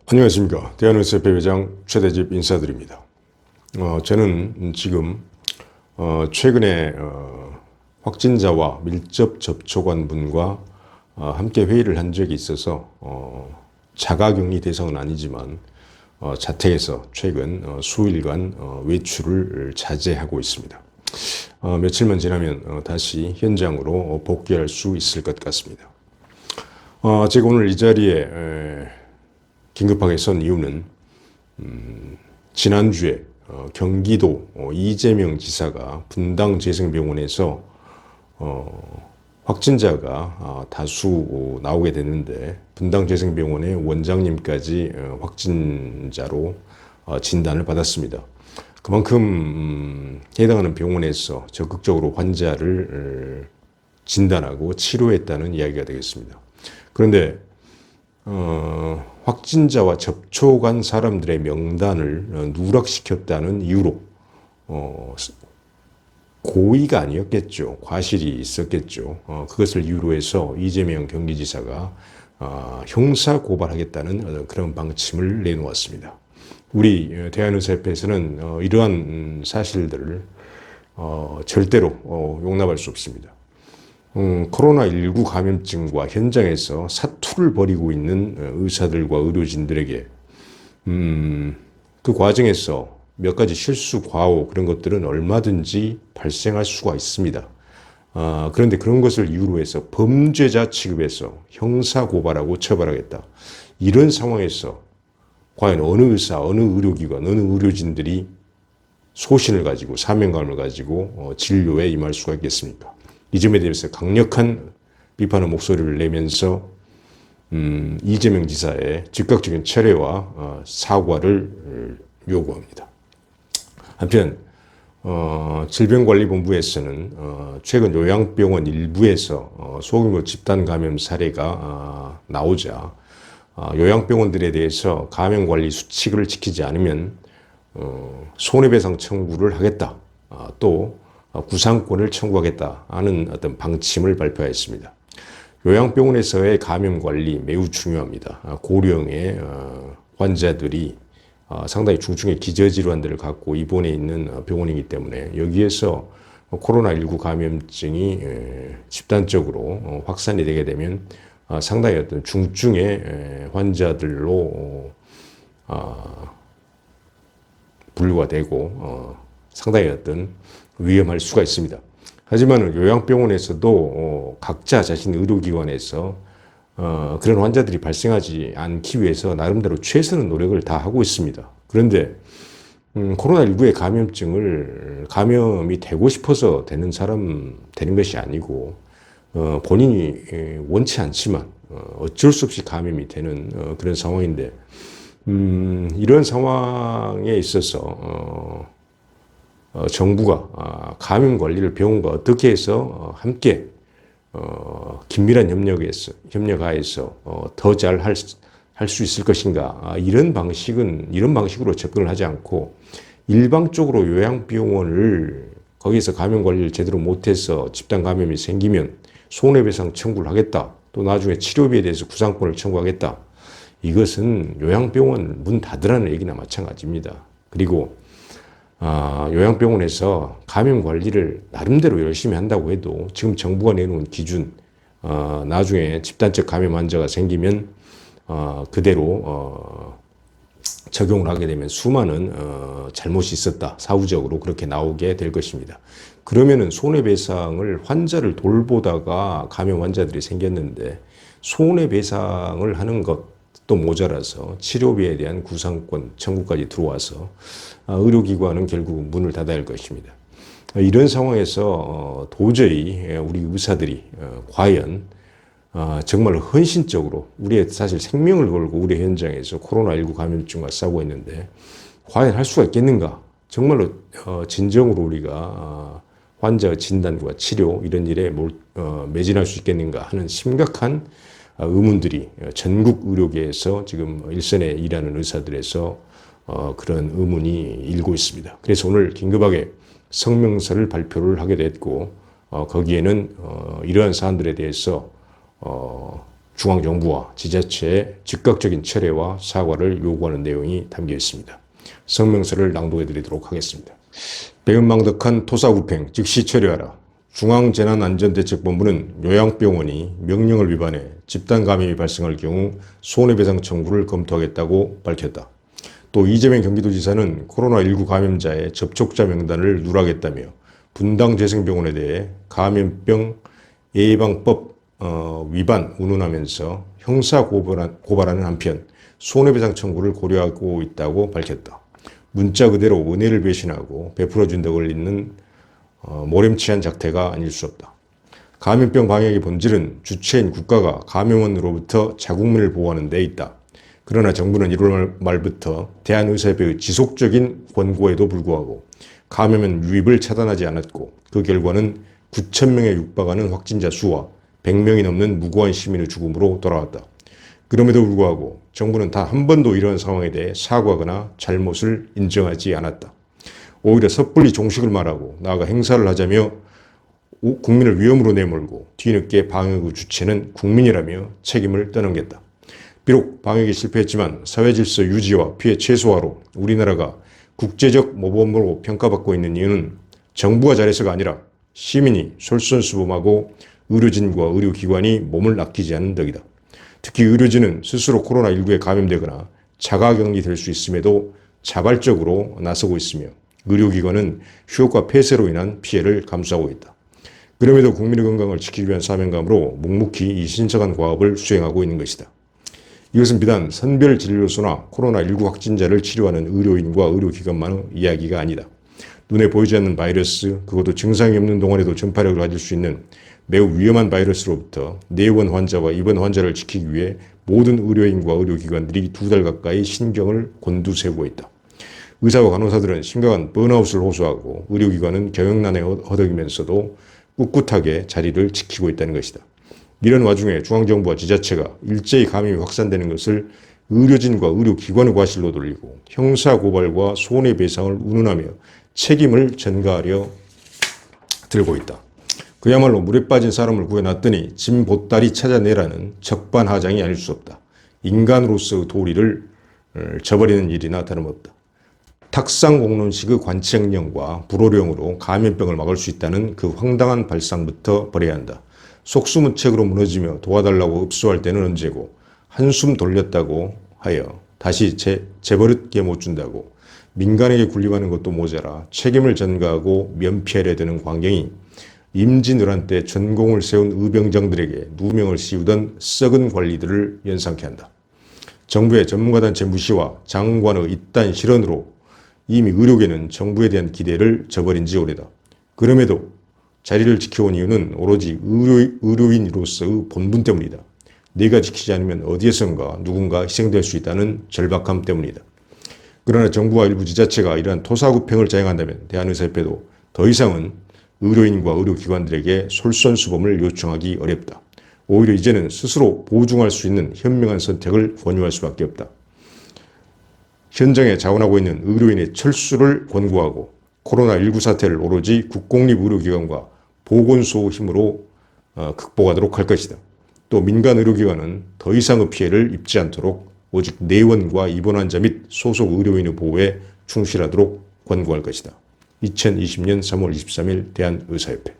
안녕하십니까. 대한의사협회 회장 최대집 인사드립니다. 저는 지금 최근에 확진자와 밀접 접촉한 분과 함께 회의를 한 적이 있어서 자가격리 대상은 아니지만 자택에서 최근 수일간 외출을 자제하고 있습니다. 며칠만 지나면 다시 현장으로 복귀할 수 있을 것 같습니다. 제가 오늘 이 자리에 긴급하게 선 이유는 지난주에 경기도 이재명 지사가 분당재생병원에서 확진자가 다수 나오게 됐는데 분당재생병원의 원장님까지 확진자로 진단을 받았습니다. 그만큼 해당하는 병원에서 적극적으로 환자를 진단하고 치료했다는 이야기가 되겠습니다. 그런데 확진자와 접촉한 사람들의 명단을 누락시켰다는 이유로 고의가 아니었겠죠. 과실이 있었겠죠. 그것을 이유로 해서 이재명 경기지사가 형사 고발하겠다는 그런 방침을 내놓았습니다. 우리 대한의사협회에서는 이러한 사실들을 절대로 용납할 수 없습니다. 코로나19 감염증과 현장에서 사투를 벌이고 있는 의사들과 의료진들에게 그 과정에서 몇 가지 실수, 과오 그런 것들은 얼마든지 발생할 수가 있습니다. 그런데 그런 것을 이유로 해서 범죄자 취급해서 형사고발하고 처벌하겠다. 이런 상황에서 과연 어느 의사, 어느 의료기관, 어느 의료진들이 소신을 가지고 사명감을 가지고 진료에 임할 수가 있겠습니까? 이 점에 대해서 강력한 비판의 목소리를 내면서 이재명 지사의 즉각적인 철회와 사과를 요구합니다. 한편 질병관리본부에서는 최근 요양병원 일부에서 소규모 집단 감염 사례가 나오자 요양병원들에 대해서 감염관리 수칙을 지키지 않으면 손해배상 청구를 하겠다. 또 구상권을 청구하겠다 하는 어떤 방침을 발표했습니다. 요양병원에서의 감염 관리 매우 중요합니다. 고령의 환자들이 상당히 중증의 기저질환들을 갖고 입원해 있는 병원이기 때문에 여기에서 코로나19 감염증이 집단적으로 확산이 되게 되면 상당히 어떤 중증의 환자들로 분류가 되고 상당히 어떤 위험할 수가 있습니다. 하지만 요양병원에서도 각자 자신 의료기관에서 그런 환자들이 발생하지 않기 위해서 나름대로 최선의 노력을 다 하고 있습니다. 그런데 코로나19의 감염이 되고 싶어서 되는 것이 아니고 본인이 원치 않지만 어쩔 수 없이 감염이 되는 그런 상황인데 이런 상황에 있어서 정부가 감염 관리를 병원과 어떻게 해서 함께 긴밀한 협력하에서 더 잘 할 수 있을 것인가 이런 방식으로 접근을 하지 않고 일방적으로 요양병원을 거기서 감염 관리를 제대로 못해서 집단 감염이 생기면 손해배상 청구를 하겠다. 또 나중에 치료비에 대해서 구상권을 청구하겠다. 이것은 요양병원 문 닫으라는 얘기나 마찬가지입니다. 그리고 요양병원에서 감염 관리를 나름대로 열심히 한다고 해도 지금 정부가 내놓은 기준, 나중에 집단적 감염 환자가 생기면 그대로 적용을 하게 되면 수많은 잘못이 있었다. 사후적으로 그렇게 나오게 될 것입니다. 그러면은 손해배상을 환자를 돌보다가 감염 환자들이 생겼는데 손해배상을 하는 것도 모자라서 치료비에 대한 구상권 청구까지 들어와서 의료기관은 결국 문을 닫아야 할 것입니다. 이런 상황에서 도저히 우리 의사들이 과연 정말 헌신적으로 우리의 사실 생명을 걸고 우리 현장에서 코로나19 감염증과 싸우고 있는데 과연 할 수가 있겠는가? 정말로 진정으로 우리가 환자의 진단과 치료 이런 일에 매진할 수 있겠는가 하는 심각한 의문들이 전국 의료계에서 지금 일선에 일하는 의사들에서 그런 의문이 일고 있습니다. 그래서 오늘 긴급하게 성명서를 발표를 하게 됐고 거기에는 이러한 사안들에 대해서 중앙정부와 지자체의 즉각적인 철회와 사과를 요구하는 내용이 담겨 있습니다. 성명서를 낭독해 드리도록 하겠습니다. 배은망덕한 토사구팽 즉시 철회하라. 중앙재난안전대책본부는 요양병원이 명령을 위반해 집단감염이 발생할 경우 손해배상 청구를 검토하겠다고 밝혔다. 또 이재명 경기도지사는 코로나19 감염자의 접촉자 명단을 누락했다며 분당재생병원에 대해 감염병 예방법 위반 운운하면서 형사고발하는 한편 손해배상 청구를 고려하고 있다고 밝혔다. 문자 그대로 은혜를 배신하고 베풀어준 덕을 잇는 모렴치한 작태가 아닐 수 없다. 감염병 방역의 본질은 주체인 국가가 감염원으로부터 자국민을 보호하는 데 있다. 그러나 정부는 1월 말부터 대한의사협회의 지속적인 권고에도 불구하고 감염원 유입을 차단하지 않았고 그 결과는 9,000명에 육박하는 확진자 수와 100명이 넘는 무고한 시민의 죽음으로 돌아왔다. 그럼에도 불구하고 정부는 단 한 번도 이런 상황에 대해 사과하거나 잘못을 인정하지 않았다. 오히려 섣불리 종식을 말하고 나아가 행사를 하자며 국민을 위험으로 내몰고 뒤늦게 방역의 주체는 국민이라며 책임을 떠넘겼다. 비록 방역에 실패했지만 사회질서 유지와 피해 최소화로 우리나라가 국제적 모범으로 평가받고 있는 이유는 정부가 잘해서가 아니라 시민이 솔선수범하고 의료진과 의료기관이 몸을 아끼지 않는 덕이다. 특히 의료진은 스스로 코로나19에 감염되거나 자가격리 될 수 있음에도 자발적으로 나서고 있으며 의료기관은 휴업과 폐쇄로 인한 피해를 감수하고 있다. 그럼에도 국민의 건강을 지키기 위한 사명감으로 묵묵히 이 신성한 과업을 수행하고 있는 것이다. 이것은 비단 선별진료소나 코로나19 확진자를 치료하는 의료인과 의료기관만의 이야기가 아니다. 눈에 보이지 않는 바이러스, 그것도 증상이 없는 동안에도 전파력을 가질 수 있는 매우 위험한 바이러스로부터 내원 환자와 입원 환자를 지키기 위해 모든 의료인과 의료기관들이 2달 가까이 신경을 곤두세우고 있다. 의사와 간호사들은 심각한 번아웃을 호소하고 의료기관은 경영난에 허덕이면서도 꿋꿋하게 자리를 지키고 있다는 것이다. 이런 와중에 중앙정부와 지자체가 일제히 감염이 확산되는 것을 의료진과 의료기관의 과실로 돌리고 형사고발과 손해배상을 운운하며 책임을 전가하려 들고 있다. 그야말로 물에 빠진 사람을 구해놨더니 짐 보따리 찾아내라는 적반하장이 아닐 수 없다. 인간으로서의 도리를 저버리는 일이나 다름없다. 탁상공론식의 관측령과 불호령으로 감염병을 막을 수 있다는 그 황당한 발상부터 버려야 한다. 속수무책으로 무너지며 도와달라고 읍소할 때는 언제고 한숨 돌렸다고 하여 다시 재버릇게 못 준다고 민간에게 군림하는 것도 모자라 책임을 전가하고 면피하려 드는 광경이 임진왜란 때 전공을 세운 의병장들에게 누명을 씌우던 썩은 관리들을 연상케 한다. 정부의 전문가단체 무시와 장관의 이딴 실언으로 이미 의료계는 정부에 대한 기대를 저버린 지 오래다. 그럼에도 자리를 지켜온 이유는 오로지 의료인으로서의 본분 때문이다. 내가 지키지 않으면 어디에선가 누군가 희생될 수 있다는 절박함 때문이다. 그러나 정부와 일부 지자체가 이러한 토사구팽을 자행한다면 대한의사협회도 더 이상은 의료인과 의료기관들에게 솔선수범을 요청하기 어렵다. 오히려 이제는 스스로 보증할 수 있는 현명한 선택을 권유할 수밖에 없다. 현장에 자원하고 있는 의료인의 철수를 권고하고 코로나19 사태를 오로지 국공립의료기관과 보건소 힘으로 극복하도록 할 것이다. 또 민간 의료기관은 더 이상의 피해를 입지 않도록 오직 내원과 입원 환자 및 소속 의료인의 보호에 충실하도록 권고할 것이다. 2020년 3월 23일 대한의사협회